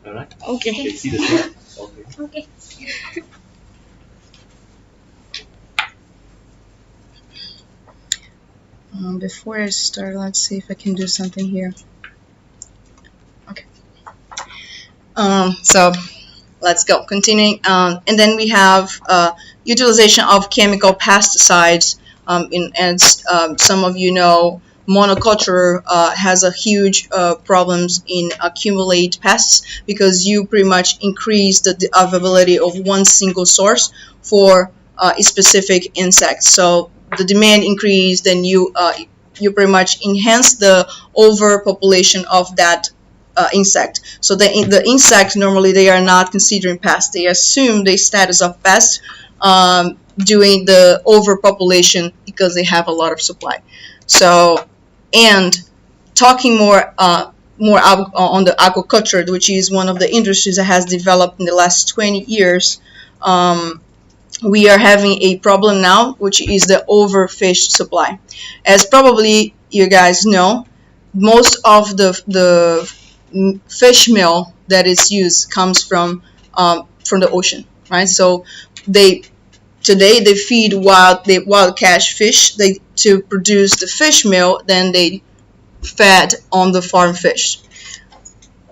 All right. Okay. Okay. See the slide. Okay. Okay. Before I start, let's see if I can do something here. Okay. So let's go. Continuing. And then we have utilization of chemical pesticides. As some of you know, monoculture has a huge problems in accumulate pests because you pretty much increase the availability of one single source for a specific insect. So the demand increase, then you pretty much enhance the overpopulation of that insect. So the insect normally they are not considering pests. They assume the status of pest doing the overpopulation because they have a lot of supply. So and talking more on the aquaculture, which is one of the industries that has developed in the last 20 years. We are having a problem now, which is the overfish supply. As probably you guys know, most of the fish meal that is used comes from the ocean, right? So today they feed wild catch fish to produce the fish meal, then they fed on the farm fish.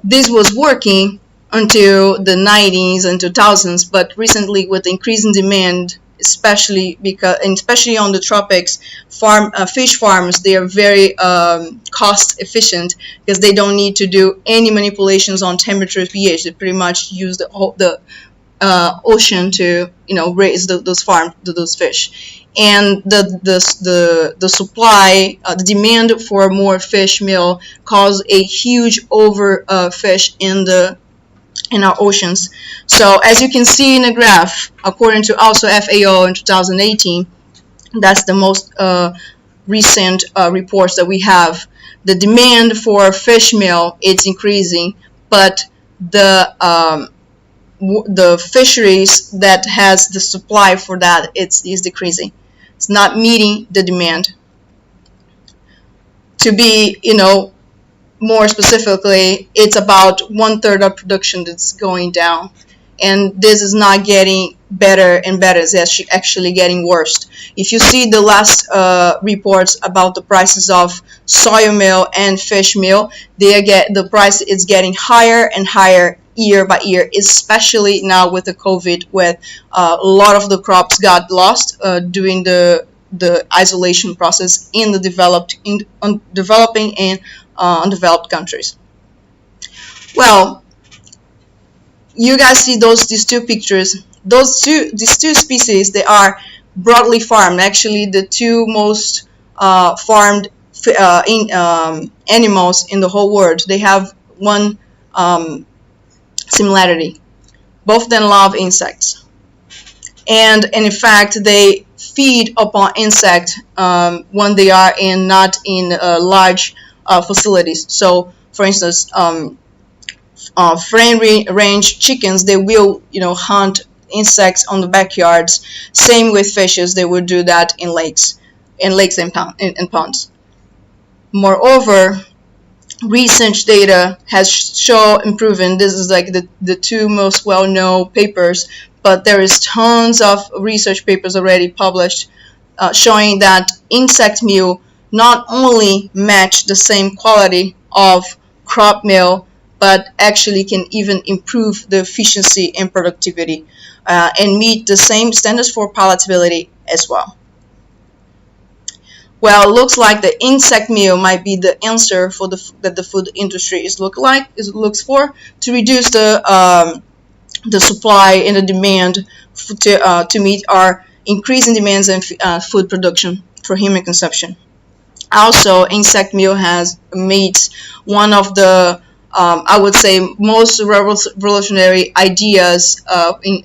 This was working until the 90s and 2000s, but recently with the increasing demand, especially on the tropics, fish farms, they are very cost efficient because they don't need to do any manipulations on temperature, pH. They pretty much use the ocean to raise those fish, and the supply, the demand for more fish meal caused a huge overfish in our oceans. So as you can see in the graph, according to also FAO in 2018, that's the most recent reports that we have. The demand for fish meal is increasing, but the fisheries that has the supply for that is decreasing. It's not meeting the demand. To be more specifically, it's about 1/3 of production that's going down, and this is not getting better and better. It's actually getting worse. If you see the last reports about the prices of soy meal and fish meal, the price is getting higher and higher year by year, especially now with the COVID, where a lot of the crops got lost during the isolation process in the developing and undeveloped countries. Well, you guys see these two pictures. These two species, they are broadly farmed. Actually, the two most farmed animals in the whole world. They have one similarity. Both of them love insects, and in fact, they feed upon insects when they are not in large facilities. So, for instance, free range chickens, they will hunt insects on the backyards. Same with fishes, they would do that in lakes and ponds. Moreover, research data has shown improving. This is like the two most well-known papers, but there is tons of research papers already published showing that insect meal not only match the same quality of crop meal, but actually can even improve the efficiency and productivity and meet the same standards for palatability as well. Well, it looks like the insect meal might be the answer for that the food industry looks for to reduce the supply and the demand to meet our increasing demands in food production for human consumption. Also, insect meal has meets one of the I would say most revolutionary ideas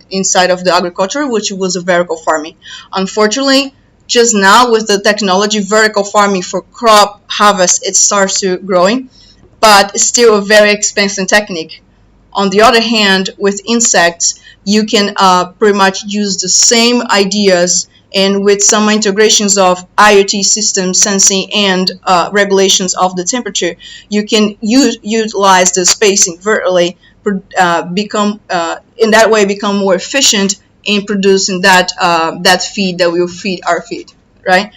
inside of the agriculture, which was vertical farming. Unfortunately, just now with the technology, vertical farming for crop harvest, it starts to growing, but it's still a very expensive technique. On the other hand, with insects, you can pretty much use the same ideas and with some integrations of IoT systems sensing and regulations of the temperature, you can utilize the spacing vertically, become in that way become more efficient in producing that feed that will feed our feed, right?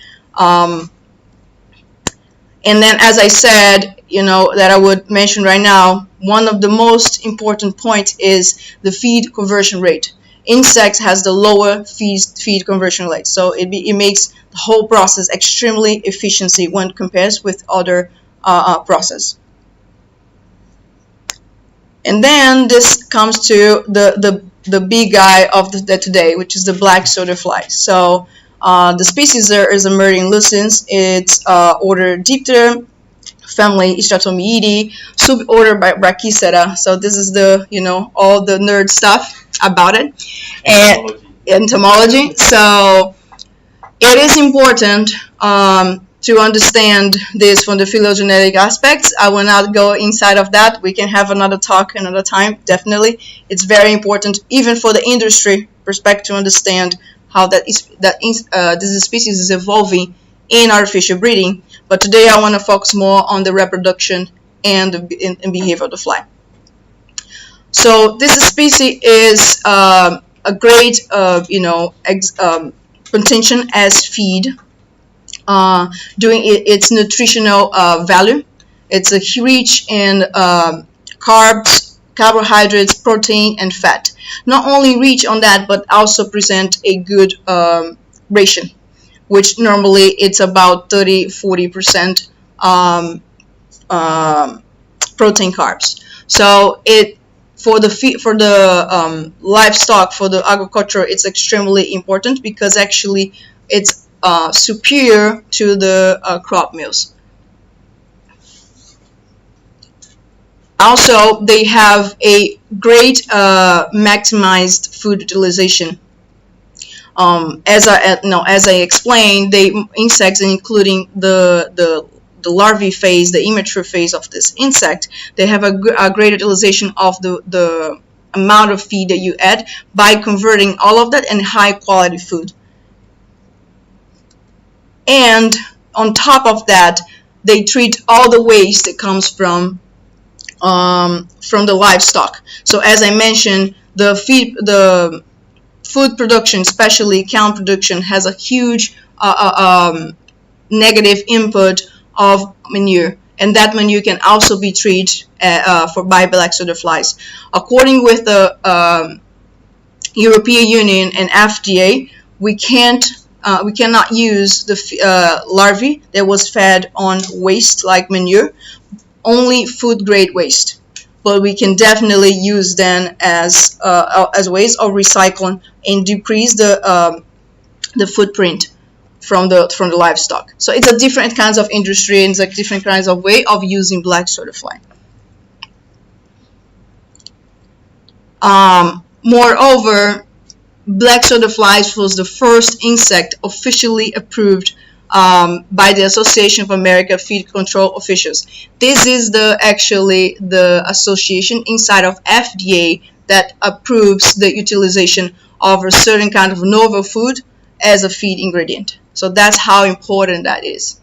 And then, as I said, that I would mention right now, one of the most important points is the feed conversion rate. Insects has the lower feed conversion rate, so it makes the whole process extremely efficiency when compared with other process. And then this comes to the big guy of the today, which is the black soda fly. So the species there is a Meridian lucens. It's order Diptera, family Stratomyidae, suborder Brachyceta. So this is the all the nerd stuff about it, and entomology. So it is important to understand this from the phylogenetic aspects. I will not go inside of that. We can have another talk another time. Definitely, it's very important even for the industry perspective to understand how this species is evolving in artificial breeding. But today I want to focus more on the reproduction and the behavior of the fly. So this species is a great contention as feed, doing its nutritional value. It's rich in carbs, carbohydrates, protein, and fat. Not only rich on that, but also present a good ration, which normally it's about 30-40% protein carbs. So for the livestock, for the agriculture, it's extremely important because actually it's superior to the crop meals. Also, they have a great maximized food utilization. As I explained, insects, including the larvae phase, the immature phase of this insect, they have a great utilization of the amount of feed that you add by converting all of that in high quality food. And on top of that, they treat all the waste that comes from the livestock. So as I mentioned, the food production, especially cow production, has a huge negative input of manure, and that manure can also be treated by black soda flies. According with the European Union and FDA, we cannot use the larvae that was fed on waste like manure, only food grade waste. But we can definitely use them as ways of recycling and decrease the footprint from the livestock. So it's a different kinds of industry and it's a different kinds of way of using black soda fly. Moreover, black soda flies was the first insect officially approved by the Association of American Feed Control Officials. This is actually the association inside of FDA that approves the utilization of a certain kind of novel food as a feed ingredient. So that's how important that is.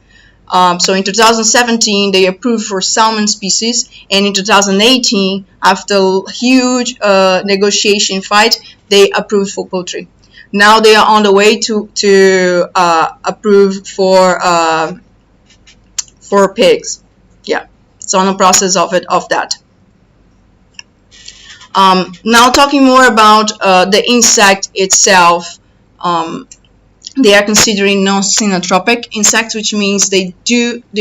So in 2017, they approved for salmon species, and in 2018, after a huge negotiation fight, they approved for poultry. Now they are on the way to approve for pigs. Yeah, it's on the process of that. Now talking more about the insect itself. They are considering non-sinotropic insects, which means they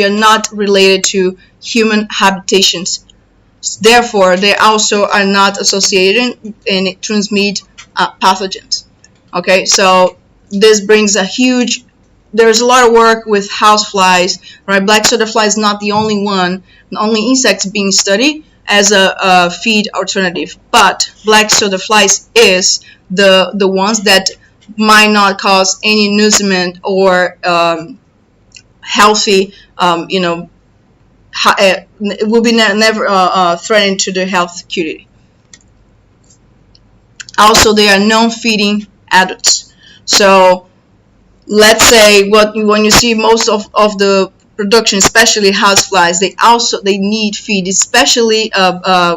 are not related to human habitations. Therefore, they also are not associated and transmit pathogens. Okay, so this brings there's a lot of work with houseflies, right? Black soda fly is not the only insects being studied as a feed alternative, but black soda flies is the ones that might not cause any nuisance or healthy, it will be never threatening to the health security. Also, they are non-feeding adults. So let's say when you see most of the production, especially houseflies, they need feed, especially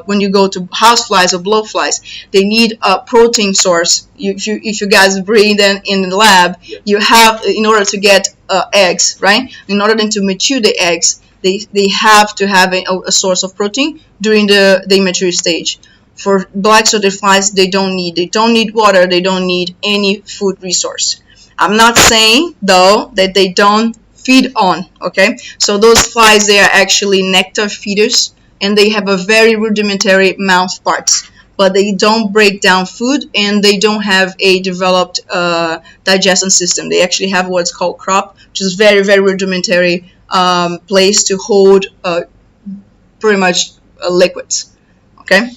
when you go to houseflies or blowflies, they need a protein source. If you guys breed them in the lab, you have, in order to get eggs, right? In order then to mature the eggs, they have to have a source of protein during the immature stage. For black soda flies, they don't need water, they don't need any food resource. I'm not saying though that they don't feed on, okay? So those flies, they are actually nectar feeders, and they have a very rudimentary mouth parts, but they don't break down food, and they don't have a developed digestion system. They actually have what's called crop, which is very, very rudimentary place to hold pretty much liquids, okay?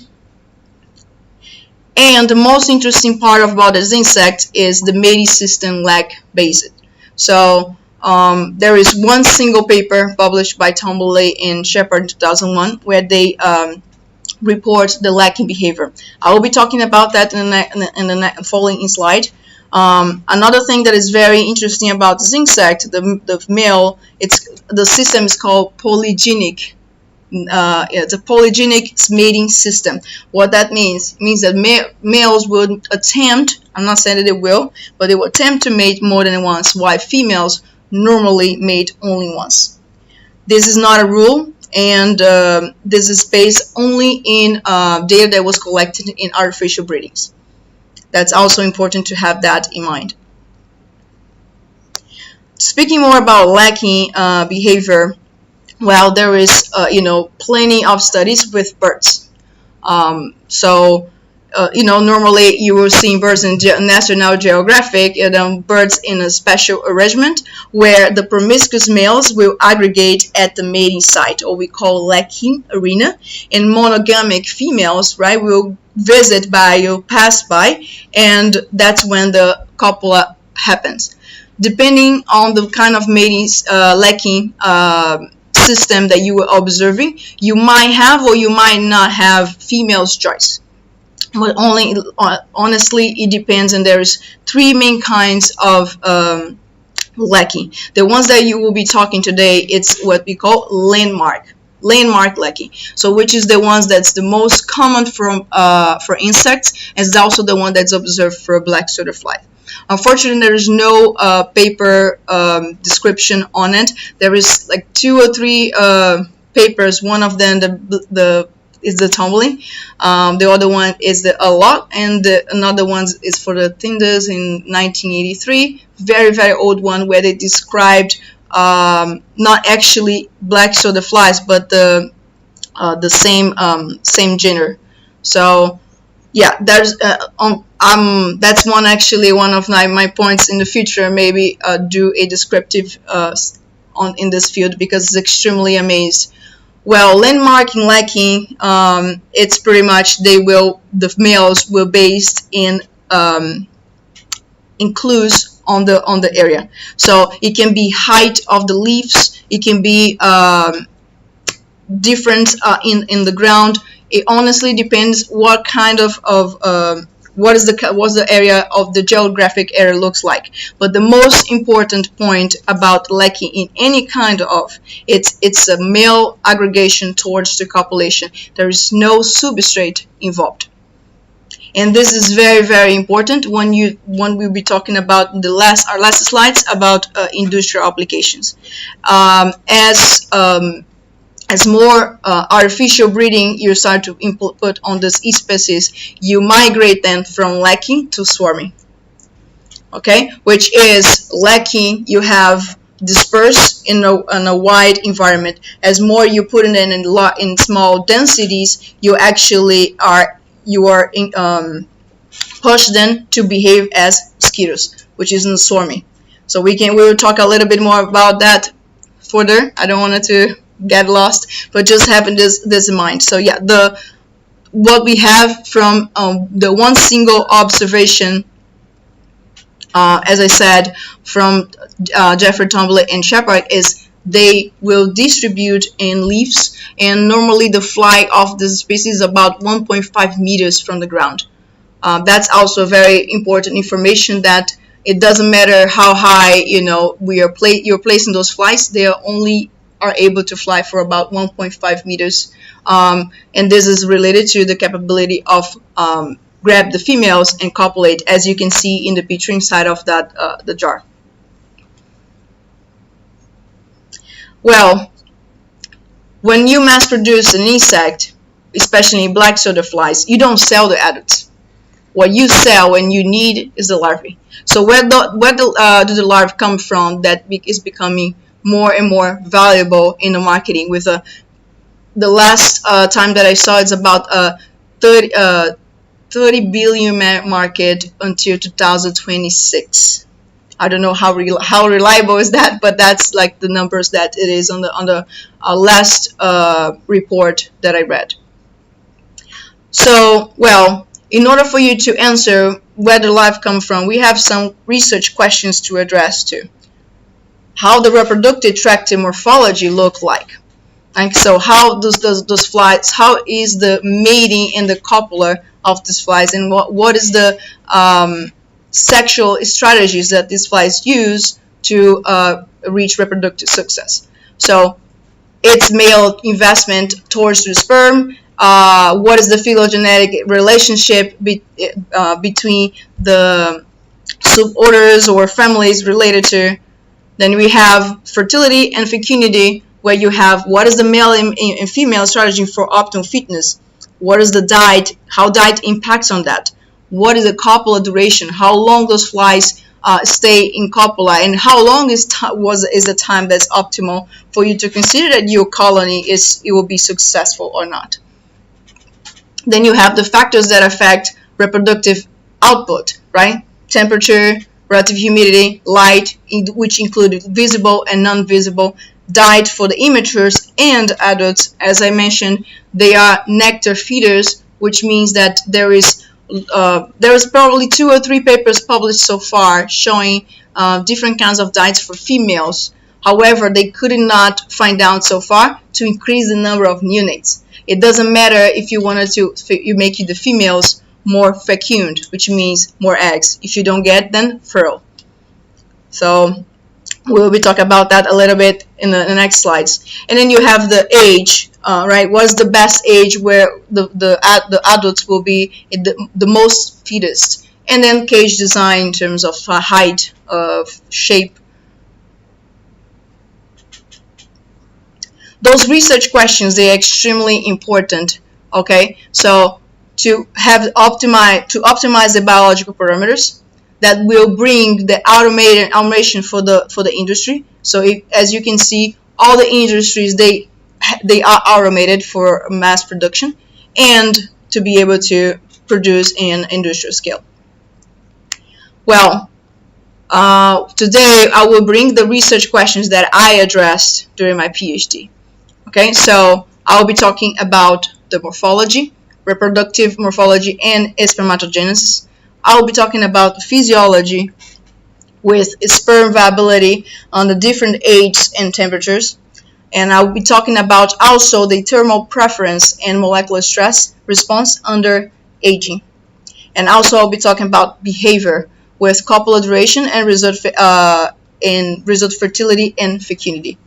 And the most interesting part about this insect is the mating system lack based. So there is one single paper published by Tombole and Shepard in 2001 where they report the lekking behavior. I will be talking about that in the following slide. Another thing that is very interesting about this insect, the male, the system is called polygenic. It's a polygenic mating system. What that means that males will attempt, I'm not saying that they will, but they will attempt to mate more than once, while females normally mate only once. This is not a rule, and this is based only in data that was collected in artificial breedings. That's also important to have that in mind. Speaking more about lekking behavior, well, there is, plenty of studies with birds. Normally you will see birds in National Geographic, birds in a special arrangement where the promiscuous males will aggregate at the mating site, or we call lekking arena, and monogamic females, right, will visit by, will pass by, and that's when the copula happens. Depending on the kind of mating lekking system that you are observing, you might have or you might not have female's choice. But honestly, it depends, and there's three main kinds of lekking. The ones that you will be talking today, it's what we call landmark lekking. So which is the ones that's the most common for insects, and it's also the one that's observed for black soda fly. Unfortunately, there is no paper description on it. There is like 2 or 3 papers. One of them is the tumbling. The other one is the a lot, and another one is for the Tinders in 1983. Very, very old one where they described not actually black soda flies, but the same gender. So yeah, there's that's one of my points in the future. Maybe do a descriptive in this field, because it's extremely amazed. Well, landmark and lekking, it's pretty much the males will based in clues on the area. So it can be height of the leaves, it can be different in the ground. It honestly depends what kind of what's the area of the geographic area looks like. But the most important point about lekking in any kind of, it's a male aggregation towards the copulation. There is no substrate involved. And this is very, very important when we'll be talking about our last slides about industrial applications. As more artificial breeding you start to put on this species, you migrate them from lekking to swarming. Okay, which is lekking, you have dispersed in a wide environment. As more you put it in small densities, you actually push them to behave as mosquitoes, which is in swarming. So we will talk a little bit more about that further. I don't want it to get lost, but just having this in mind. So yeah, what we have from the one single observation, as I said, from Jeffrey Tombole and Shepard, is they will distribute in leaves, and normally the fly of this species is about 1.5 meters from the ground. That's also very important information, that It doesn't matter how high, you know, you're placing those flies. They are able to fly for about 1.5 meters, and this is related to the capability of grab the females and copulate, as you can see in the picture inside of that the jar. Well, when you mass produce an insect, especially black soda flies, you don't sell the adults. What you sell and you need is the larvae. So where do the larvae come from that is becoming more and more valuable in the marketing? With the last time that I saw, it's about 30 billion market until 2026. I don't know how reliable is that, but that's like the numbers that it is on the last report that I read. So, well, in order for you to answer where the life comes from, we have some research questions to address too. How the reproductive tract morphology look like? Like, so how does those flies, how is the mating and the copula of these flies, and what is the sexual strategies that these flies use to reach reproductive success? So it's male investment towards the sperm. What is the phylogenetic relationship between the suborders or families related to? Then we have fertility and fecundity, where you have what is the male and female strategy for optimal fitness. What is the diet? How diet impacts on that? What is the copula duration? How long those flies stay in copula, and how long is the time that's optimal for you to consider that your colony it will be successful or not? Then you have the factors that affect reproductive output, right? Temperature, relative humidity, light, which include visible and non-visible, diet for the immatures and adults. As I mentioned, they are nectar feeders, which means that there is probably 2 or 3 papers published so far showing different kinds of diets for females. However, they could not find out so far to increase the number of neonates. It doesn't matter if you wanted to make the females more fecund, which means more eggs. If you don't get, then fertile. So we'll be talking about that a little bit in the next slides. And then you have the age, right? What's the best age where the adults will be the most fittest? And then cage design in terms of height, shape. Those research questions, they're extremely important. Okay, so to optimize the biological parameters that will bring the automation for the industry. So as you can see, all the industries they are automated for mass production and to be able to produce in industrial scale. Well, today I will bring the research questions that I addressed during my PhD. Okay, so I will be talking about the morphology, reproductive morphology, and spermatogenesis. I will be talking about physiology with sperm viability on the different ages and temperatures. And I will be talking about also the thermal preference and molecular stress response under aging. And also I'll be talking about behavior with copula duration and result fertility and fecundity.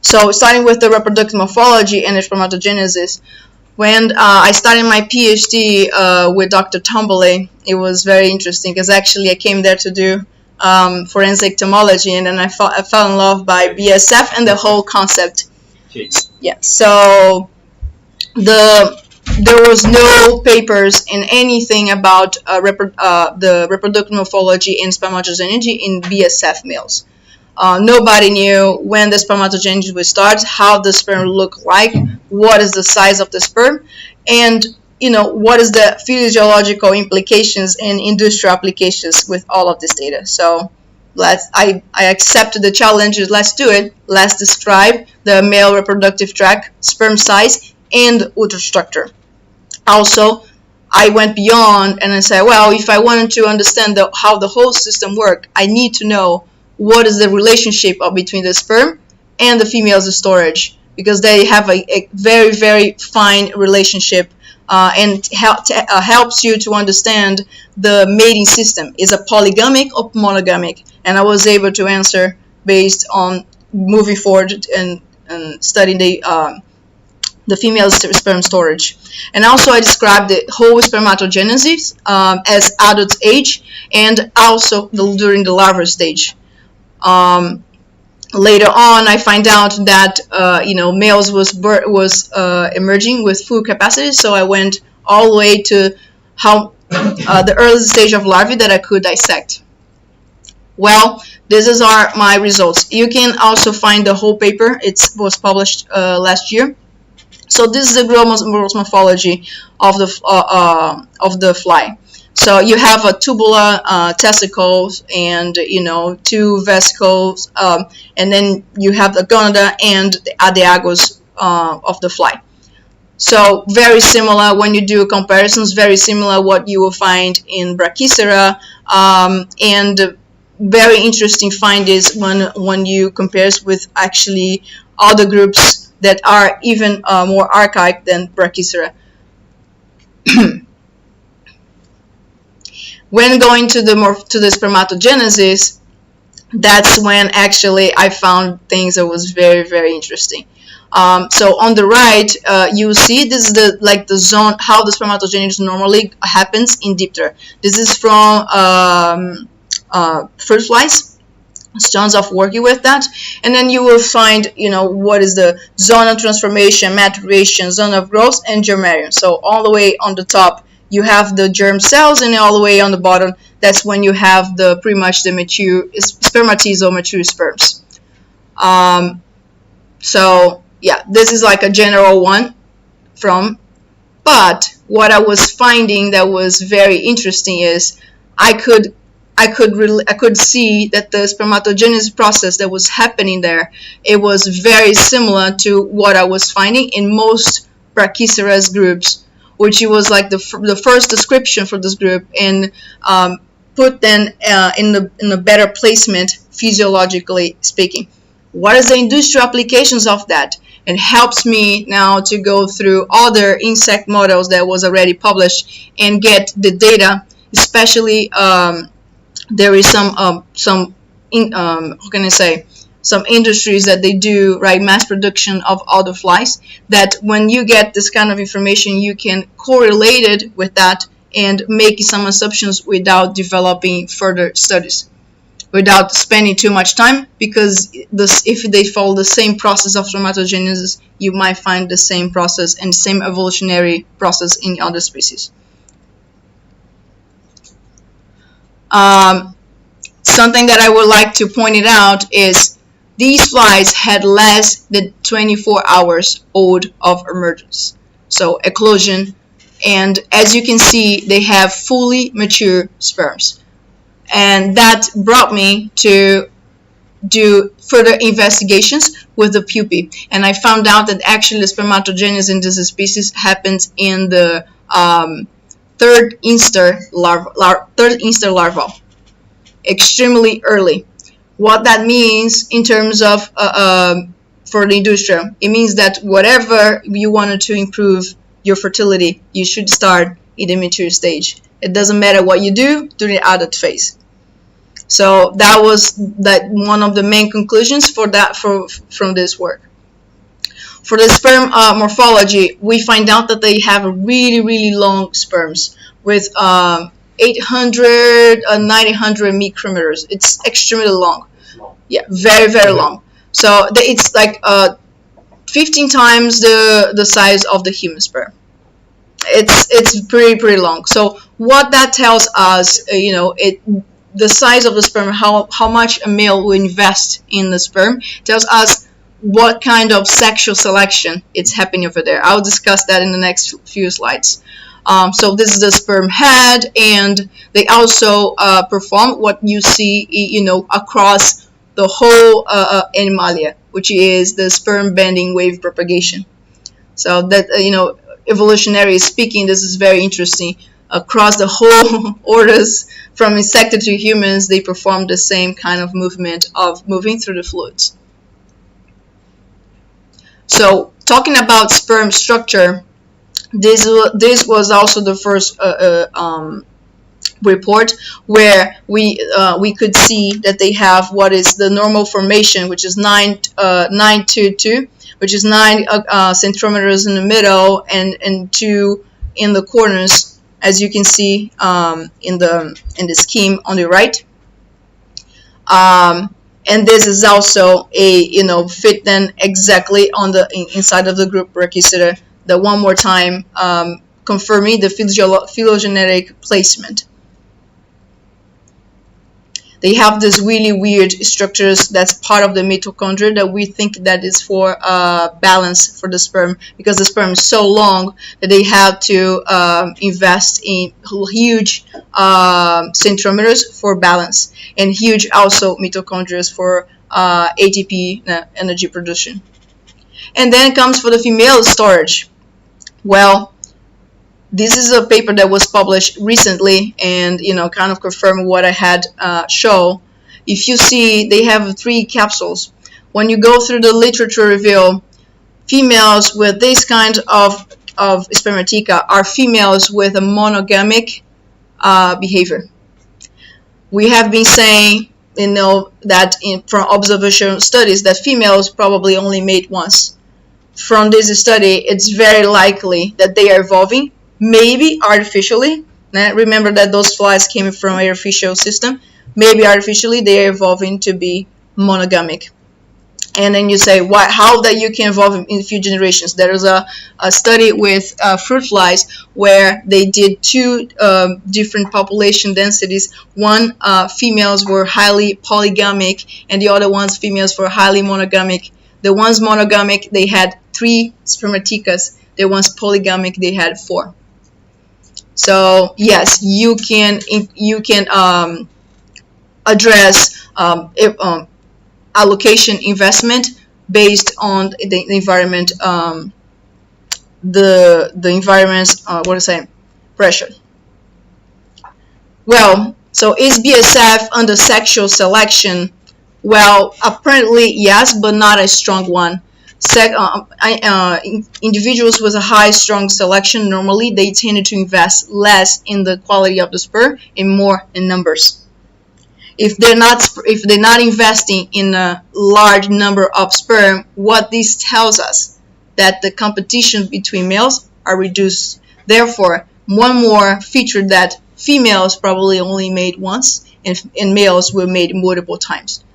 So starting with the reproductive morphology and spermatogenesis, when I started my PhD with Dr. Tombolay, it was very interesting because actually I came there to do forensic entomology, and then I fell in love by BSF and the whole concept. Jeez. Yeah, so there was no papers in anything about the reproductive morphology and spermatogenesis in BSF males. Nobody knew when the spermatogenesis would start, how the sperm would look like, what is the size of the sperm, and what is the physiological implications and industrial applications with all of this data. So I accepted the challenge. Let's do it. Let's describe the male reproductive tract, sperm size, and ultrastructure. Also, I went beyond and I said, well, if I wanted to understand how the whole system works, I need to know what is the relationship between the sperm and the female's storage. because they have a very, very fine relationship, and helps you to understand the mating system. Is it polygamic or monogamic? And I was able to answer based on moving forward and studying the female sperm storage. And also I described the whole spermatogenesis as adult age, and also during the larval stage. Later on, I find out that males was emerging with full capacity, so I went all the way to how the earliest stage of larvae that I could dissect. Well, this is my results. You can also find the whole paper. It was published last year. So this is the gross morphology of the fly. So you have a tubula, testicles, and two vesicles, and then you have the gonada and the adiagos of the fly. So very similar when you do comparisons. Very similar what you will find in Brachycera, and very interesting find is when you compare with actually other groups that are even more archaic than Brachycera. When going to the spermatogenesis, that's when actually I found things that was very, very interesting. So on the right, you see this is the zone how the spermatogenesis normally happens in Diptera. This is from fruit flies. Tons of working with that, and then you will find what is the zone of transformation, maturation, zone of growth, and germarium. So all the way on the top you have the germ cells, and all the way on the bottom that's when you have pretty much the mature spermatids, mature sperms. So yeah, this is like a general one but what I was finding that was very interesting is I could see that the spermatogenesis process that was happening there, it was very similar to what I was finding in most Brachycera's groups, which it was like the first description for this group, and put then in a better placement physiologically speaking. What is the industrial applications of that? It helps me now to go through other insect models that was already published and get the data, especially there is how can I say, some industries that they do mass production of other flies, that when you get this kind of information you can correlate it with that and make some assumptions without developing further studies, without spending too much time, because if they follow the same process of spermatogenesis, you might find the same process and same evolutionary process in other species. Something that I would like to point it out is these flies had less than 24 hours old of emergence, so eclosion, and as you can see they have fully mature sperms, and that brought me to do further investigations with the pupae, and I found out that actually the spermatogenesis in this species happens in the third instar larva, extremely early. What that means in terms of for the industria, it means that whatever you wanted to improve your fertility, you should start in the mature stage. It doesn't matter what you do during the adult phase. So that was one of the main conclusions from this work. For the sperm morphology, we find out that they have really, really long sperms with 800 and 900 micrometers. It's extremely long. Yeah, very, very long. So it's like 15 times the size of the human sperm. It's pretty long. So what that tells us, the size of the sperm, how much a male will invest in the sperm, tells us what kind of sexual selection it's happening over there. I'll discuss that in the next few slides. So this is the sperm head, and they also perform what you see, across the whole animalia, which is the sperm bending wave propagation. So that, evolutionary speaking, this is very interesting. Across the whole orders, from insecta to humans, they perform the same kind of movement of moving through the fluids. So talking about sperm structure, this was also the first report where we could see that they have what is the normal formation, which is 922, which is 9 centimeters in the middle and 2 in the corners, as you can see in the scheme on the right. And this is also a fit then exactly on the inside of the group Brachycera. The one more time confirming the phylogenetic placement. They have these really weird structures that's part of the mitochondria that we think that is for balance for the sperm, because the sperm is so long that they have to invest in huge centrometers for balance, and huge also mitochondria for ATP energy production. And then comes for the female storage. Well, this is a paper that was published recently and kind of confirmed what I had shown. If you see, they have 3 capsules. When you go through the literature review, females with this kind of spermatheca are females with a monogamic behavior. We have been saying that from observational studies that females probably only mate once. From this study, it's very likely that they are evolving, maybe artificially. Remember that those flies came from an artificial system. Maybe artificially they are evolving to be monogamic. And then you say, how that you can evolve in a few generations? There is a study with fruit flies where they did 2 different population densities. One, females were highly polygamic, and the other ones, females were highly monogamic. The ones monogamic, they had 3 spermathecas. The ones polygamic, they had 4. So yes, you can address allocation investment based on the environment, the environment's pressure. Well, so is BSF under sexual selection? Well, apparently yes, but not a strong one. Individuals with a high strong selection, normally they tended to invest less in the quality of the sperm and more in numbers. If they're not investing in a large number of sperm, what this tells us that the competition between males are reduced. Therefore, one more feature that females probably only mate once and males will mate multiple times.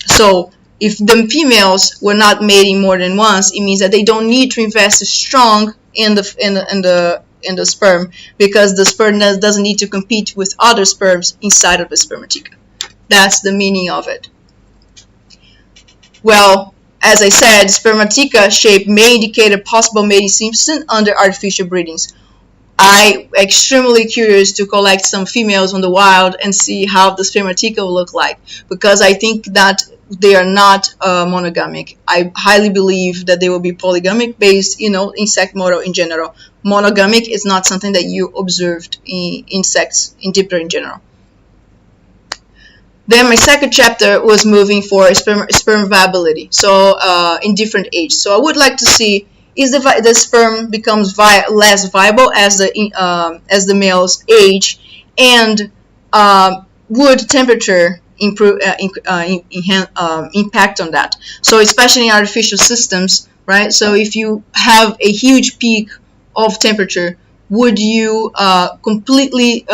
So if the females were not mating more than once, it means that they don't need to invest strong in the sperm, because the sperm doesn't need to compete with other sperms inside of the spermatheca. That's the meaning of it. Well, as I said, spermatheca shape may indicate a possible mating system under artificial breedings. I'm extremely curious to collect some females on the wild and see how the spermatheca will look like, because I think that they are not monogamic. I highly believe that they will be polygamic based, insect model in general. Monogamic is not something that you observed in insects in Diptera in general. Then my second chapter was moving for sperm viability, so in different ages. So I would like to see, is the sperm becomes less viable as the males age, and would temperature impact on that? So especially in artificial systems, right? So if you have a huge peak of temperature, would you completely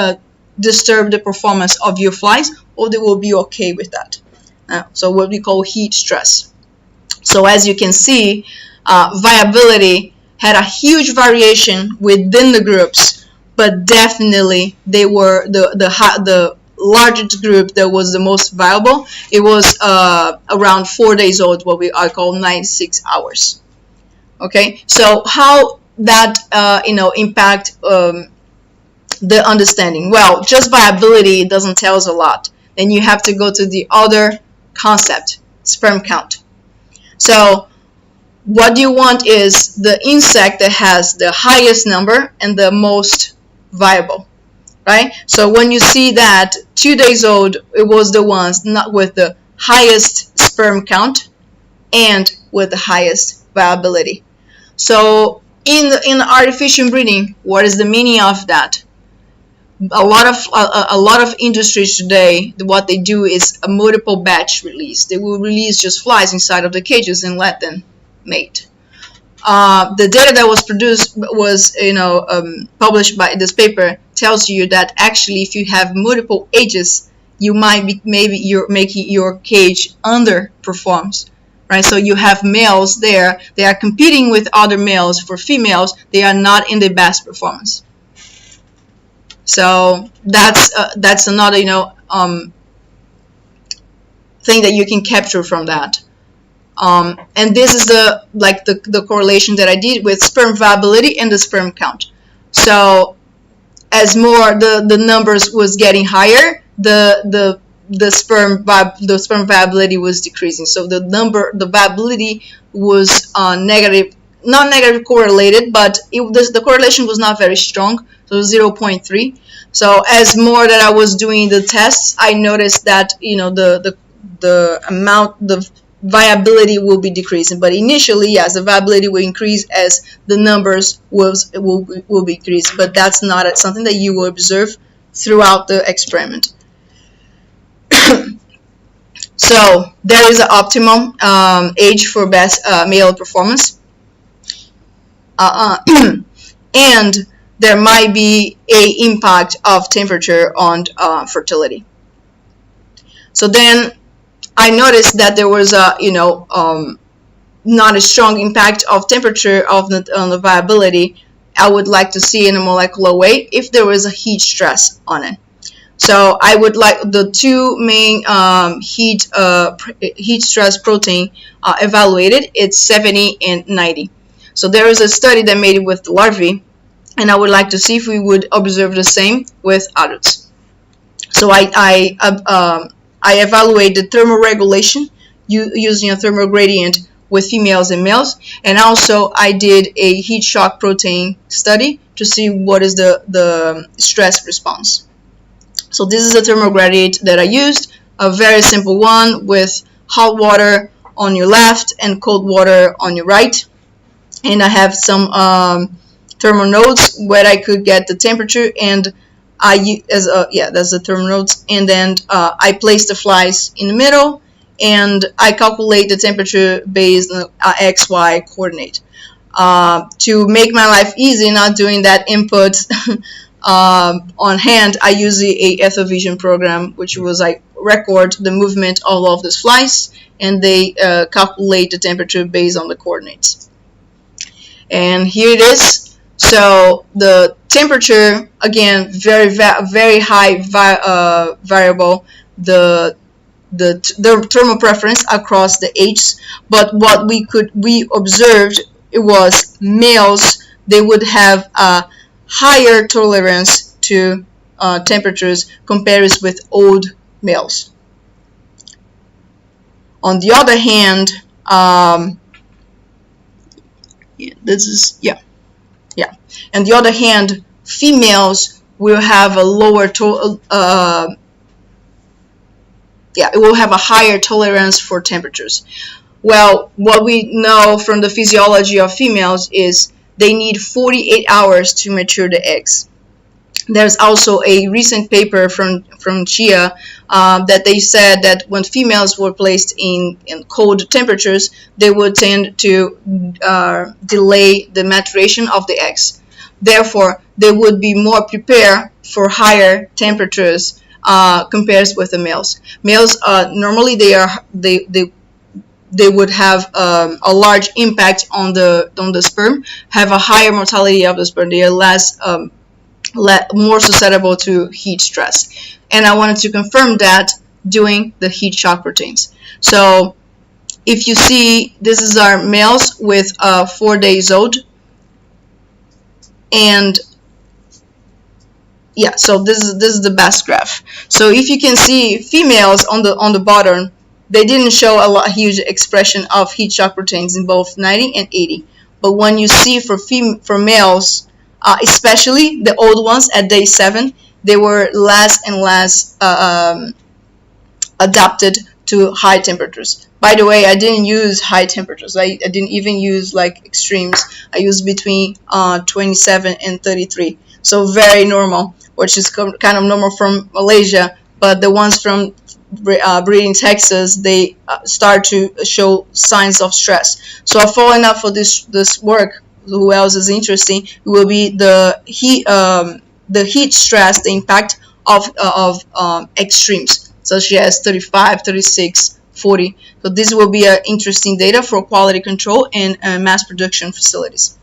disturb the performance of your flies, or they will be okay with that? So what we call heat stress. So as you can see, viability had a huge variation within the groups, but definitely they were the largest group that was the most viable. It was around 4 days old, what I call 96 hours. Okay, so how that impact the understanding? Well, just viability doesn't tell us a lot. Then you have to go to the other concept, sperm count. So what you want is the insect that has the highest number and the most viable, right? So when you see that 2 days old, it was the ones not with the highest sperm count and with the highest viability. So in artificial breeding, what is the meaning of that? A lot of industries today, what they do is a multiple batch release. They will release just flies inside of the cages and let them mate. The data that was produced was, published by this paper tells you that actually if you have multiple ages, you might be, maybe you're making your cage underperforms, right? So you have males there, they are competing with other males for females, they are not in the best performance. So that's another thing that you can capture from that. And this is the correlation that I did with sperm viability and the sperm count. So as more the numbers was getting higher, the sperm viability was decreasing. So the viability was negative, not negative correlated, but the correlation was not very strong. So 0.3. So as more that I was doing the tests, I noticed that the amount, the viability will be decreasing. But initially, yes, the viability will increase as the numbers will be increased. But that's not something that you will observe throughout the experiment. So there is an optimum age for best male performance, and there might be a impact of temperature on fertility. So then I noticed that there was a not a strong impact of temperature on the viability. I would like to see in a molecular way if there was a heat stress on it. So I would like the two main heat stress protein evaluated. It's 70 and 90. So there is a study that made it with the larvae, and I would like to see if we would observe the same with adults. So I evaluate the thermal regulation using a thermal gradient with females and males, and also I did a heat shock protein study to see what is the stress response. So this is a thermal gradient that I used, a very simple one with hot water on your left and cold water on your right, and I have some thermal nodes where I could get the temperature, and that's the thermal nodes, and then I place the flies in the middle, and I calculate the temperature based on XY coordinate. To make my life easy, not doing that input on hand, I use a F.U.N program, which was like record the movement of all of these flies, and they calculate the temperature based on the coordinates. And here it is. So the temperature, again, very high variable. The thermal preference across the ages, but what we observed, it was males, they would have a higher tolerance to temperatures compared with old males. On the other hand, on the other hand, females will have a lower it will have a higher tolerance for temperatures. Well, what we know from the physiology of females is they need 48 hours to mature the eggs. There's also a recent paper from Chia that they said that when females were placed in cold temperatures, they would tend to delay the maturation of the eggs. Therefore, they would be more prepared for higher temperatures compared with the males. Males normally they would have a large impact on the sperm, have a higher mortality of the sperm. They are more susceptible to heat stress. And I wanted to confirm that doing the heat shock proteins. So if you see, this is our males with 4 days old, and yeah, so this is the best graph. So if you can see, females on the bottom, they didn't show a huge expression of heat shock proteins in both 90 and 80. But when you see for males, especially the old ones at day 7, they were less and less adapted to high temperatures. By the way, I didn't use high temperatures. I didn't even use like extremes. I used between 27 and 33. So very normal, which is kind of normal from Malaysia. But the ones from breeding Texas, they start to show signs of stress. So following up for this work, who else is interesting, it will be the heat stress, the impact of extremes, such as 35, 36, 40. So this will be interesting data for quality control and mass production facilities.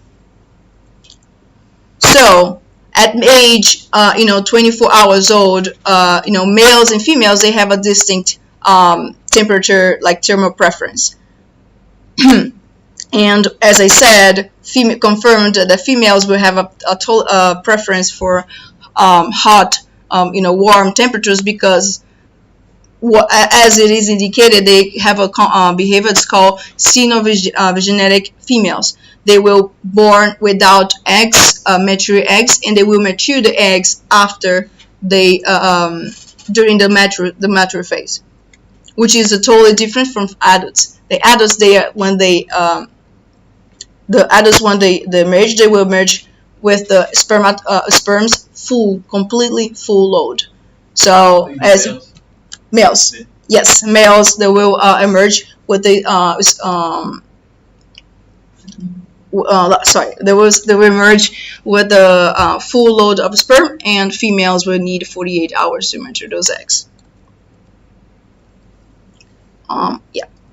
So at age 24 hours old, males and females, they have a distinct temperature, like thermal preference. And as I said, confirmed that females will have a preference for hot, warm temperatures, because as it is indicated, they have a behavior that's called xenogenetic females. They will born without eggs, mature eggs, and they will mature the eggs after they during the mature phase, which is totally different from adults. The adults, when they merge, they will merge with the sperms completely full load. So as males, yes, males, they will emerge with the they will emerge with the full load of sperm, and females will need 48 hours to mature those eggs.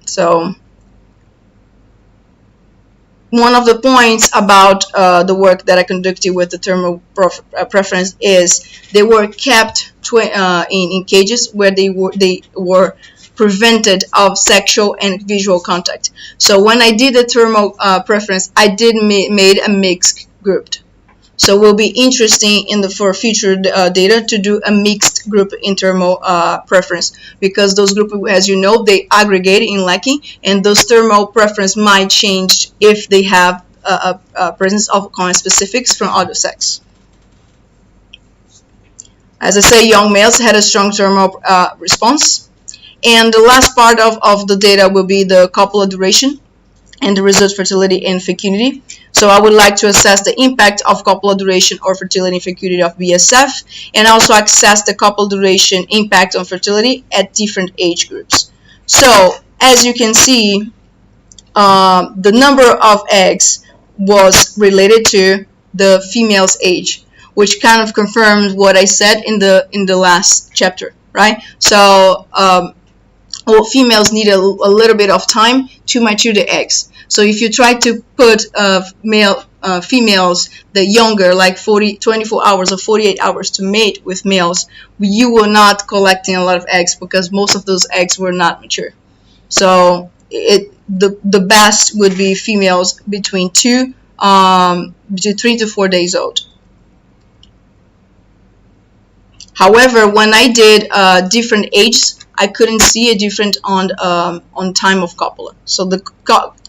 So one of the points about the work that I conducted with the thermal preference is they were kept in cages where they were prevented of sexual and visual contact. So when I did the thermal preference, I did made a mixed group. So it will be interesting for future data to do a mixed group in thermal preference, because those groups, as you know, they aggregate in lekking, and those thermal preference might change if they have a presence of conspecifics from other sex. As I say, young males had a strong thermal response. And the last part of the data will be the copula duration and the result fertility and fecundity. So I would like to assess the impact of copula duration or fertility and fecundity of BSF, and also assess the copula duration impact on fertility at different age groups. So as you can see, the number of eggs was related to the female's age, which kind of confirms what I said in the last chapter, right? So females need a little bit of time to mature the eggs. So if you try to put females, the younger, like 24 hours or 48 hours to mate with males, you will not collecting a lot of eggs, because most of those eggs were not mature. So the best would be females between 3 to 4 days old. However, when I did different ages, I couldn't see a difference on time of copula. So the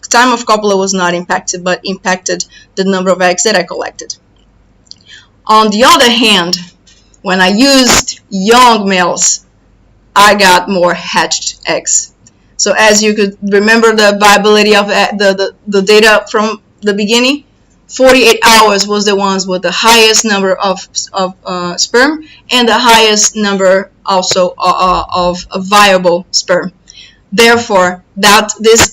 time of copula was not impacted, but impacted the number of eggs that I collected. On the other hand, when I used young males, I got more hatched eggs. So as you could remember the viability of the data from the beginning, 48 hours was the ones with the highest number of sperm, and the highest number also of viable sperm. Therefore, this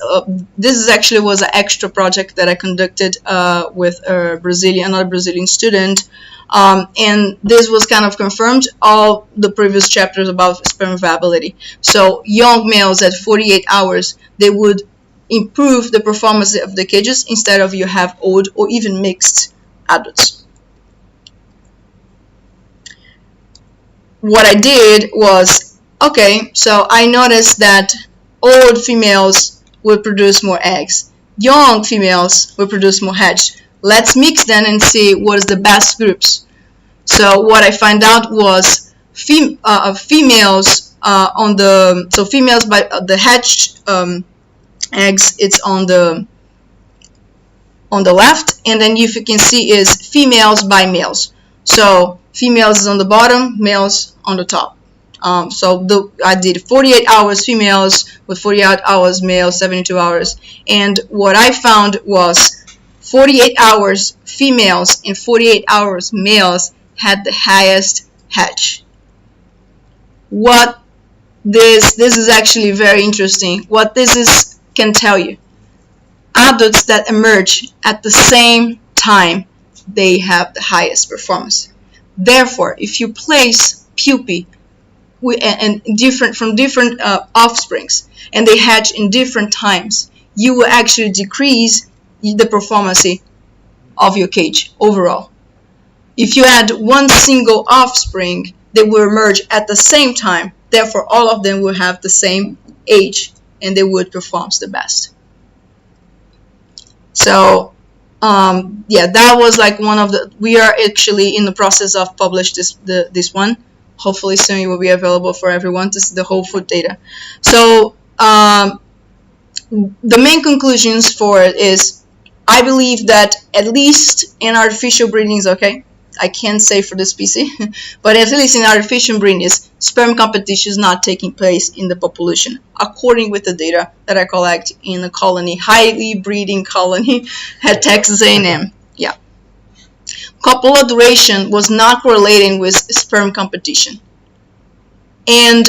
is actually was an extra project that I conducted with another Brazilian student, and this was kind of confirmed all the previous chapters about sperm viability. So young males at 48 hours, they would improve the performance of the cages instead of you have old or even mixed adults. What I did was, okay, so I noticed that old females will produce more eggs, young females will produce more hatch. Let's mix them and see what is the best groups. So what I found out was females females by the hatched eggs, it's on the left, and then if you can see is females by males. So females is on the bottom, males on the top. So I did 48 hours females with 48 hours males, 72 hours. And what I found was 48 hours females and 48 hours males had the highest hatch. What this is actually very interesting. What this can tell you, adults that emerge at the same time, they have the highest performance. Therefore, if you place pupae and from different offsprings, and they hatch in different times, you will actually decrease the performance of your cage overall. If you add one single offspring, they will emerge at the same time. Therefore, all of them will have the same age, and they would perform the best. So, yeah, that was like one of the. We are actually in the process of publish this one. Hopefully soon it will be available for everyone to see the whole food data. So the main conclusions for it is, I believe that at least in artificial breedings, okay, I can't say for the species, but at least in artificial breedings, sperm competition is not taking place in the population, according with the data that I collect in a colony, highly breeding colony at Texas A&M. Yeah. Copula duration was not correlating with sperm competition. And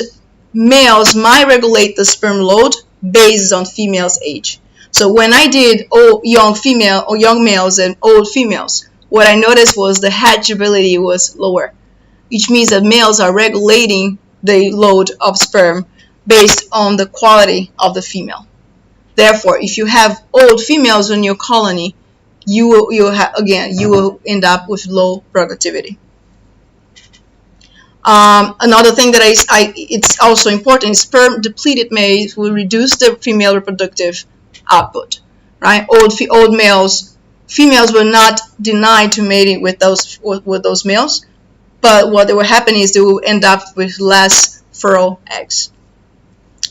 males might regulate the sperm load based on females' age. So when I did young males and old females, what I noticed was the hatchability was lower, which means that males are regulating the load of sperm based on the quality of the female. Therefore, if you have old females in your colony, you will end up with low productivity. Another thing that it's also important is sperm depleted males will reduce the female reproductive output. Right? Old males, females were not denied to mating with those males, but what will happen is they will end up with less fertile eggs.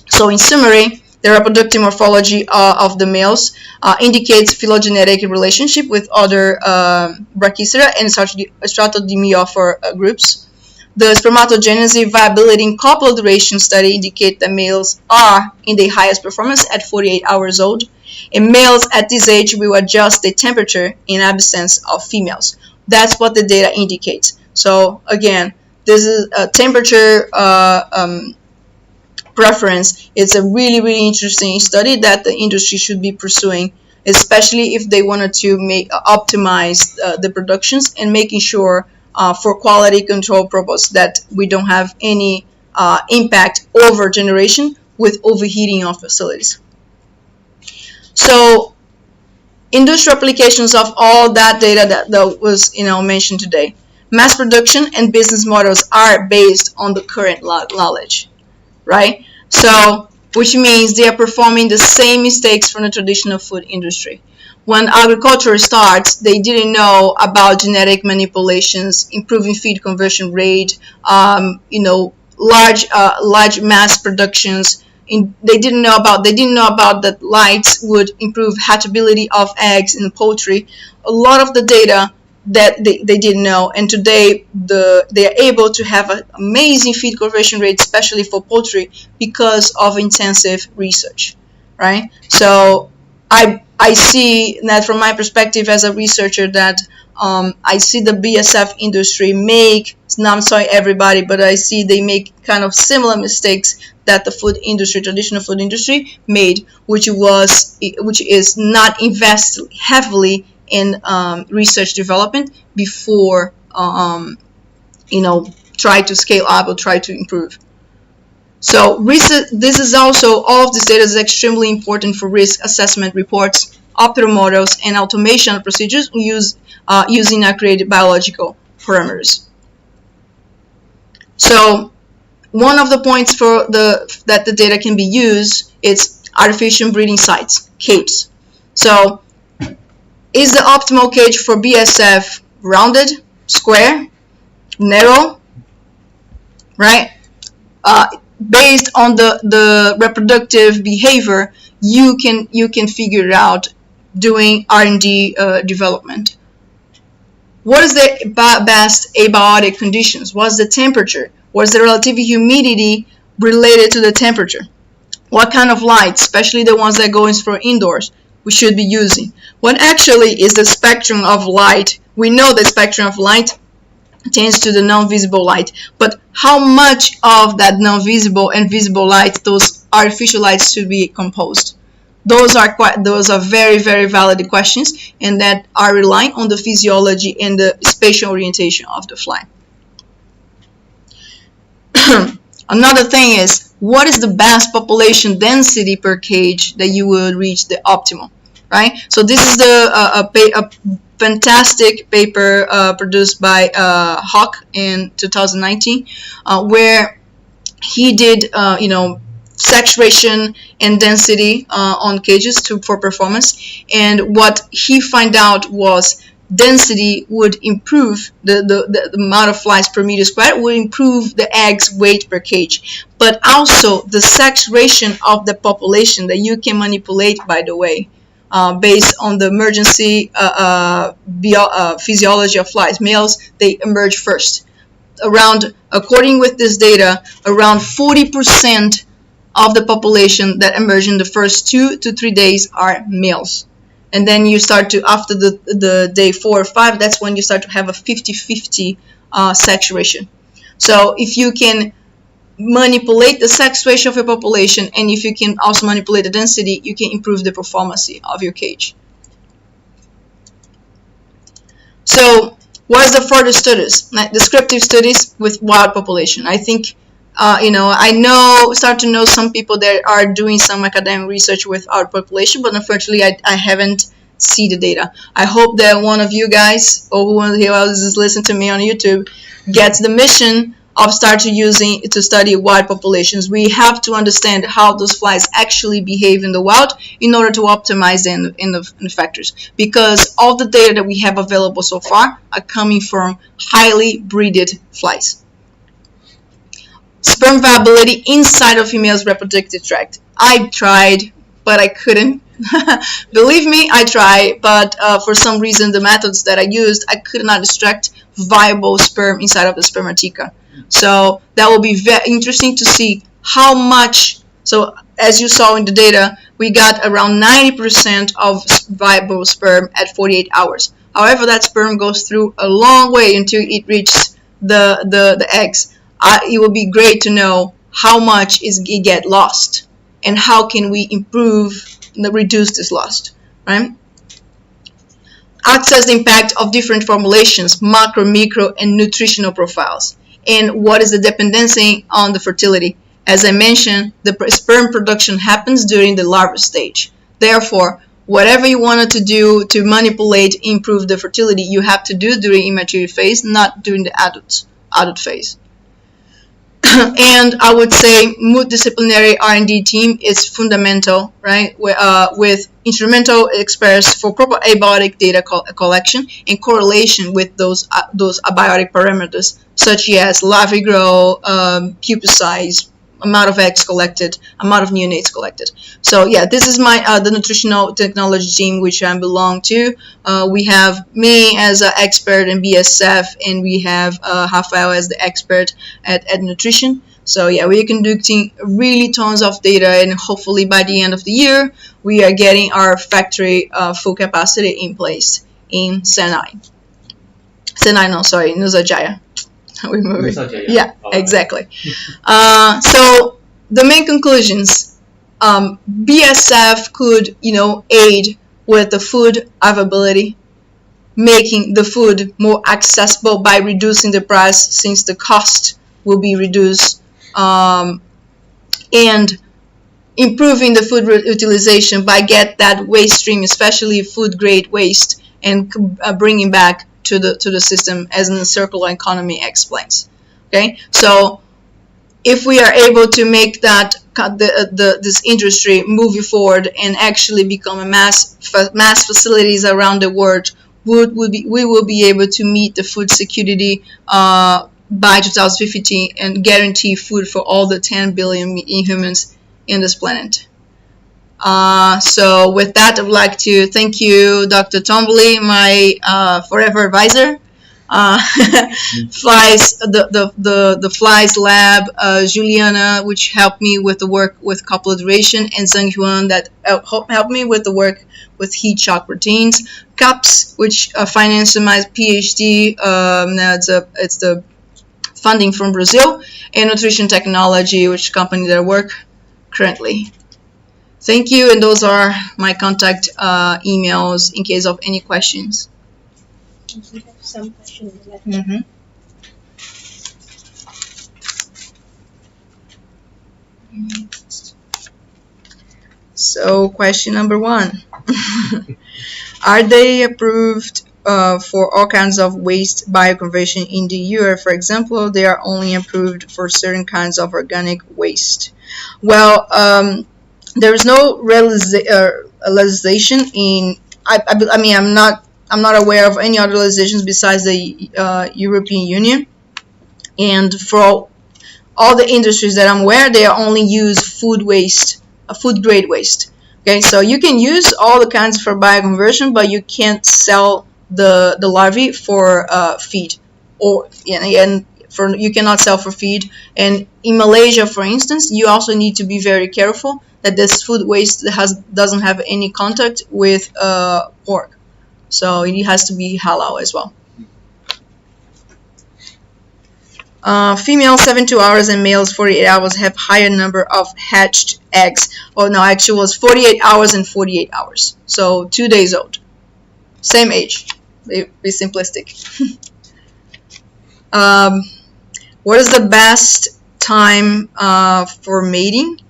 So in summary, the reproductive morphology of the males indicates phylogenetic relationship with other Brachycera and Stratodemiophora groups. The spermatogenesis, viability, and copula duration study indicate that males are in the highest performance at 48 hours old, and males at this age will adjust the temperature in absence of females. That's what the data indicates. So again, this is a temperature preference. It's a really, really interesting study that the industry should be pursuing, especially if they wanted to optimize the productions and making sure for quality control purpose that we don't have any impact over generation with overheating of facilities. So industrial applications of all that data that was mentioned today. Mass production and business models are based on the current knowledge, right? So, which means they are performing the same mistakes from the traditional food industry. When agriculture starts, they didn't know about genetic manipulations, improving feed conversion rate, large mass productions. They didn't know about that lights would improve hatchability of eggs in poultry. A lot of the data that they didn't know, and today they are able to have an amazing feed conversion rate, especially for poultry, because of intensive research, right? So I see that from my perspective as a researcher that I see the BSF industry make, not sorry everybody, but I see they make kind of similar mistakes that the food industry, traditional food industry, made, which is not invest heavily in research development before try to scale up or try to improve. So this is also, all of this data is extremely important for risk assessment reports, optimal models, and automation procedures using accurate biological parameters. So one of the points that the data can be used is artificial breeding sites, cages. So is the optimal cage for BSF rounded, square, narrow, right? Based on the reproductive behavior, you can figure it out doing R&D development. What is the best abiotic conditions? What's the temperature? What's the relative humidity related to the temperature? What kind of light, especially the ones that go in for indoors, we should be using? What actually is the spectrum of light? We know the spectrum of light tends to the non-visible light, but how much of that non-visible and visible light, those artificial lights, should be composed? Those are very, very valid questions, and that are relying on the physiology and the spatial orientation of the fly. Another thing is, what is the best population density per cage that you would reach the optimal, right? So this is a fantastic paper produced by Hawk in 2019, where he did, saturation and density on cages for performance, and what he found out was density would improve the amount of flies per meter squared, would improve the eggs weight per cage, but also the saturation of the population that you can manipulate, by the way, based on the emergency physiology of flies. Males, they emerge first. According with this data, around 40% of the population that emerge in the first 2 to 3 days are males. And then you start to, after the day 4 or 5, that's when you start to have a 50-50 saturation. So if you can manipulate the sex ratio of your population, and if you can also manipulate the density, you can improve the performance of your cage. So what is the further studies? Descriptive studies with wild population. I think start to know some people that are doing some academic research with our population, but unfortunately I haven't seen the data. I hope that one of you guys, or who else is listening to me on YouTube, gets the mission of using to study wild populations. We have to understand how those flies actually behave in the wild in order to optimize them in the factories, because all the data that we have available so far are coming from highly breeded flies. Sperm viability inside of female's reproductive tract. I tried, but I couldn't. Believe me, I tried, but for some reason the methods that I used, I could not extract viable sperm inside of the spermatheca. So that will be very interesting to see how much. So as you saw in the data, we got around 90% of viable sperm at 48 hours. However, that sperm goes through a long way until it reaches the eggs. It would be great to know how much it get lost, and how can we reduce this loss, right? Assess the impact of different formulations, macro, micro, and nutritional profiles, and what is the dependency on the fertility. As I mentioned, the sperm production happens during the larval stage. Therefore, whatever you wanted to do to manipulate, improve the fertility, you have to do during immature phase, not during the adult phase. And I would say multidisciplinary R&D team is fundamental, right? With instrumental experts for proper abiotic data collection and correlation with those abiotic parameters, such as larvae growth, pupa size, amount of eggs collected, amount of neonates collected. So yeah, this is my the nutritional technology team which I belong to. We have me as an expert in BSF, and we have Rafael as the expert at nutrition. So yeah, we are conducting really tons of data, and hopefully by the end of the year we are getting our factory full capacity in place in Nusajaya. Yeah, exactly. So the main conclusions, BSF could aid with the food availability, making the food more accessible by reducing the price, since the cost will be reduced, and improving the food utilization by get that waste stream, especially food grade waste, and bringing back to the system, as in the circular economy explains. Okay, so if we are able to make that this industry moving forward and actually become a mass facilities around the world, we will be able to meet the food security by 2050 and guarantee food for all the 10 billion humans in this planet. So with that, I would like to thank you, Dr. Tombly, my forever advisor, Flies, the flies lab, Juliana, which helped me with the work with copula duration, and F.U.N that helped me with the work with heat shock proteins. CAPS, which financed my PhD. It's the funding from Brazil, and Nutrition Technology, which company that I work currently. Thank you, and those are my contact emails in case of any questions. We have some questions left. Mm-hmm. So, question number 1. Are they approved for all kinds of waste bioconversion in the EU? For example, they are only approved for certain kinds of organic waste. Well, there is no legislation in. I mean, I'm not aware of any other legislations besides the European Union. And for all the industries that I'm aware, they only use food waste, food grade waste. Okay, so you can use all the kinds for bioconversion, but you can't sell the larvae for feed, or and for you cannot sell for feed. And in Malaysia, for instance, you also need to be very careful that this food waste doesn't have any contact with pork, so it has to be halal as well. Females 72 hours and males 48 hours have higher number of hatched eggs. Oh no, actually it was 48 hours and 48 hours. So 2 days old. Same age. Be simplistic. What is the best time for mating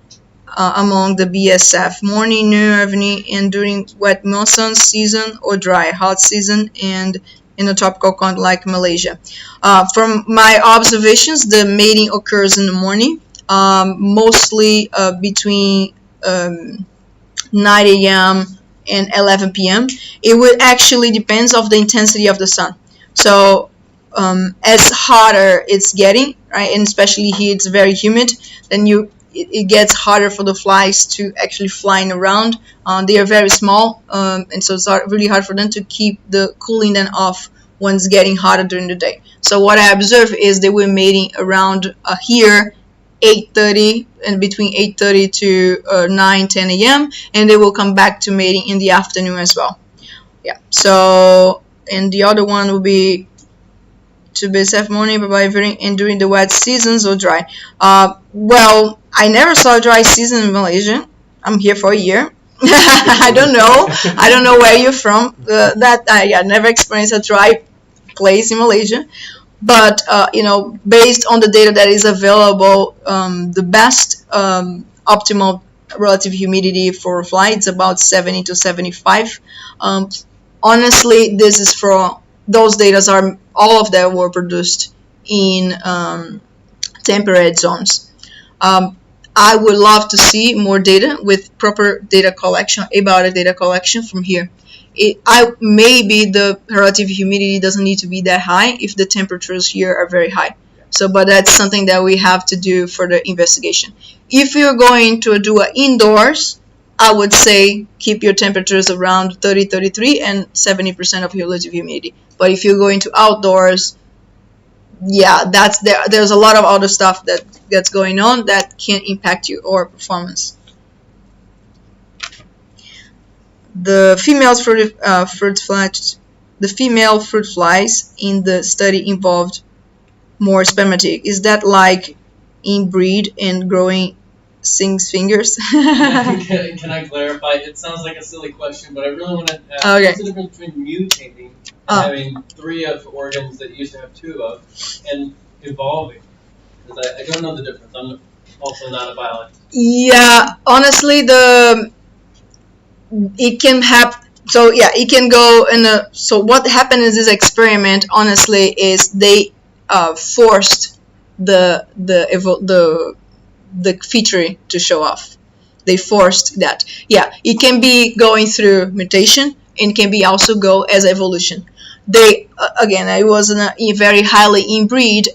among the BSF? Morning, noon, evening, and during wet monsoon season or dry hot season, and in a tropical country like Malaysia. From my observations, the mating occurs in the morning, mostly between 9 a.m. and 11 p.m. It would actually depends of the intensity of the sun. So as hotter it's getting, right, and especially here it's very humid, then it gets harder for the flies to actually flying around. They are very small, and so it's really hard for them to keep the cooling them off when it's getting hotter during the day. So what I observe is they were mating around here 8:30 and between 8:30 to 9-10 a.m. and they will come back to mating in the afternoon as well. Yeah. So and the other one will be to BSF morning by and during the wet seasons or dry. Well, I never saw a dry season in Malaysia. I'm here for a year. I don't know where you're from. I never experienced a dry place in Malaysia. But based on the data that is available, the best optimal relative humidity for flights about 70 to 75. Honestly, this is for those data are all of them were produced in temperate zones. I would love to see more data with proper data collection, abiotic data collection from here. Maybe the relative humidity doesn't need to be that high if the temperatures here are very high. So, but that's something that we have to do for the investigation. If you're going to do it indoors, I would say keep your temperatures around 30, 33 and 70% of your relative humidity. But if you're going to outdoors, yeah, there's a lot of other stuff that's going on that can impact your performance. The female fruit flies in the study involved more spermatic. Is that like inbreed and growing sings fingers? Can I clarify? It sounds like a silly question, but I really want to ask, okay. What's the difference between mutating and having 3 of organs that you used to have 2 of, and evolving? Because I don't know the difference. I'm also not a biologist. Yeah, honestly, it can happen. So yeah, it can go in a. So what happened in this experiment, honestly, is they forced the feature to show off. They forced that. Yeah, it can be going through mutation and can be also go as evolution. They again, it was a very highly inbreed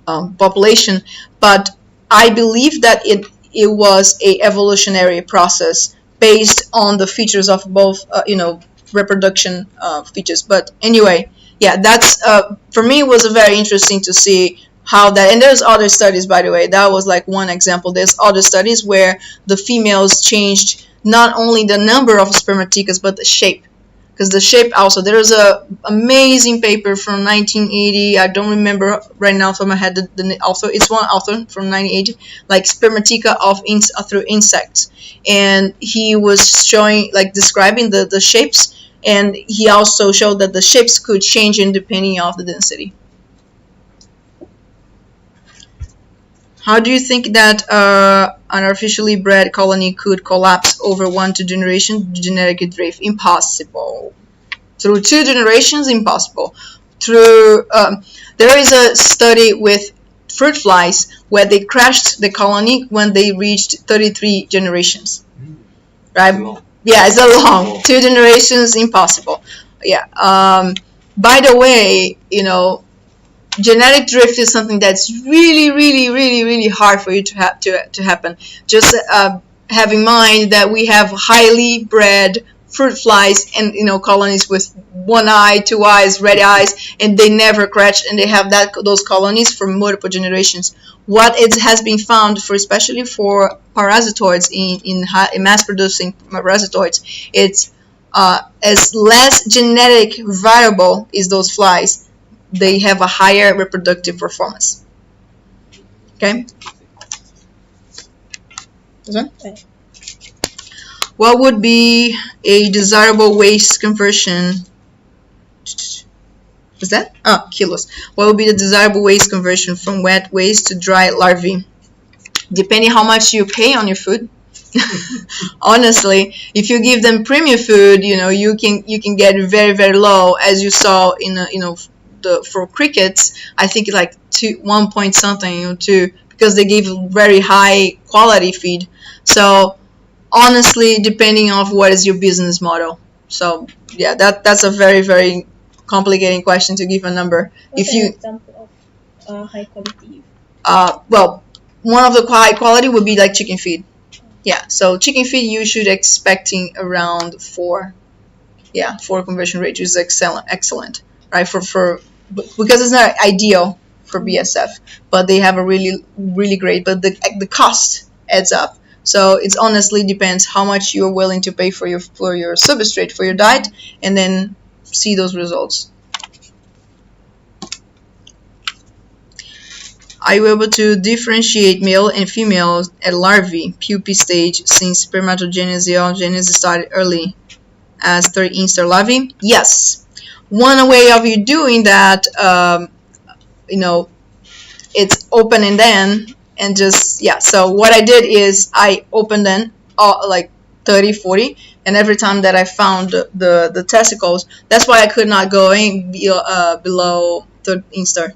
population, but I believe that it was a evolutionary process based on the features of both reproduction features. But anyway, yeah, that's for me it was very interesting to see how that, and there's other studies, by the way. That was like one example. There's other studies where the females changed not only the number of spermaticas but the shape, because the shape also, there's a amazing paper from 1980. I don't remember right now from my head the author. It's one author from 1980, like spermatica of through insects, and he was showing, like, describing the shapes, and he also showed that the shapes could change in depending of the density. How do you think that an artificially bred colony could collapse over 1-2 generations? Genetic drift, impossible. Through 2 generations, impossible. Through there is a study with fruit flies where they crashed the colony when they reached 33 generations. Right? Yeah, it's a long 2 generations, impossible. Yeah. By the way, genetic drift is something that's really, really, really, really hard for you to have to happen. Just have in mind that we have highly bred fruit flies and colonies with 1 eye, 2 eyes, red eyes, and they never crash, and they have those colonies for multiple generations. What it has been found for, especially for parasitoids in mass producing parasitoids, it's as less genetic variable is those flies, they have a higher reproductive performance. Okay? What would be a desirable waste conversion? What's that? Oh, kilos. What would be the desirable waste conversion from wet waste to dry larvae? Depending how much you pay on your food. Honestly, if you give them premium food, you can get very, very low, as you saw in for crickets. I think like 1 point something, 2, because they give very high quality feed. So honestly, depending on what is your business model. So yeah, that's a very, very complicated question to give a number. What's an example of high quality? Well, one of the high quality would be like chicken feed. Yeah, so chicken feed you should expecting around 4. Yeah, 4 conversion rate is excellent, right? For because it's not ideal for BSF, but they have a really, really great. But the cost adds up. So it honestly depends how much you're willing to pay for your substrate, for your diet, and then see those results. Are you able to differentiate male and female at larvae pupae stage, since spermatogenesis started early as 3rd instar larvae? Yes. One way of you doing that, it's open and then, and just, yeah. So what I did is I opened then like 30, 40, and every time that I found the testicles, that's why I could not go in below 3rd instar.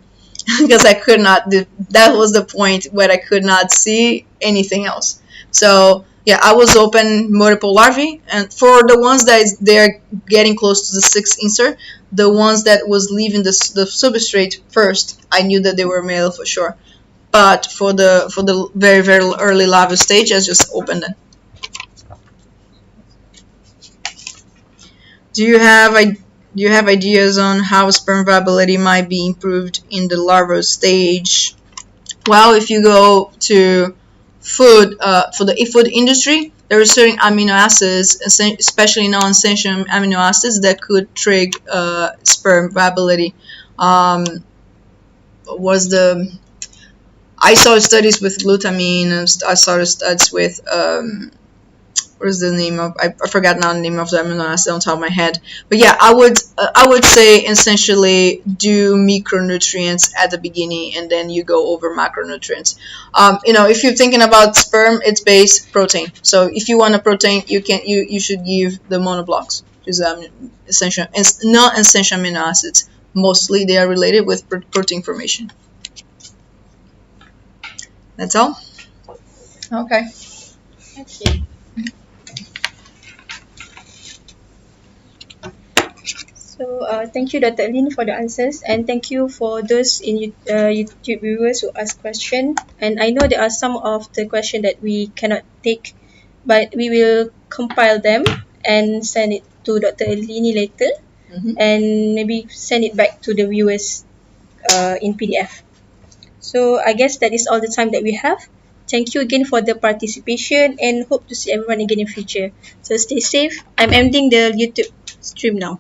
Because I could not, that was the point where I could not see anything else. So yeah, I was open multiple larvae, and for the ones that they're getting close to the 6th instar, the ones that was leaving the substrate first, I knew that they were male for sure. But for the very, very early larval stage, I just opened it. Do you have ideas on how sperm viability might be improved in the larval stage? Well, if you go to food, for the food industry, there are certain amino acids, especially non-essential amino acids, that could trigger sperm viability. I saw studies with glutamine, and I saw studies with what's the name of, I forgot now the name of the amino acid on top of my head. But yeah, I would say essentially do micronutrients at the beginning, and then you go over macronutrients. If you're thinking about sperm, it's base protein. So if you want a protein, you should give the monoblocks, which is essential and non-essential amino acids. Mostly they are related with protein formation. That's all. Okay. Okay. So thank you, Dr. Lin, for the answers, and thank you for those in YouTube viewers who ask questions. And I know there are some of the questions that we cannot take, but we will compile them and send it to Dr. Lini later. and maybe send it back to the viewers in PDF. So I guess that is all the time that we have. Thank you again for the participation and hope to see everyone again in future. So stay safe. I'm ending the YouTube stream now.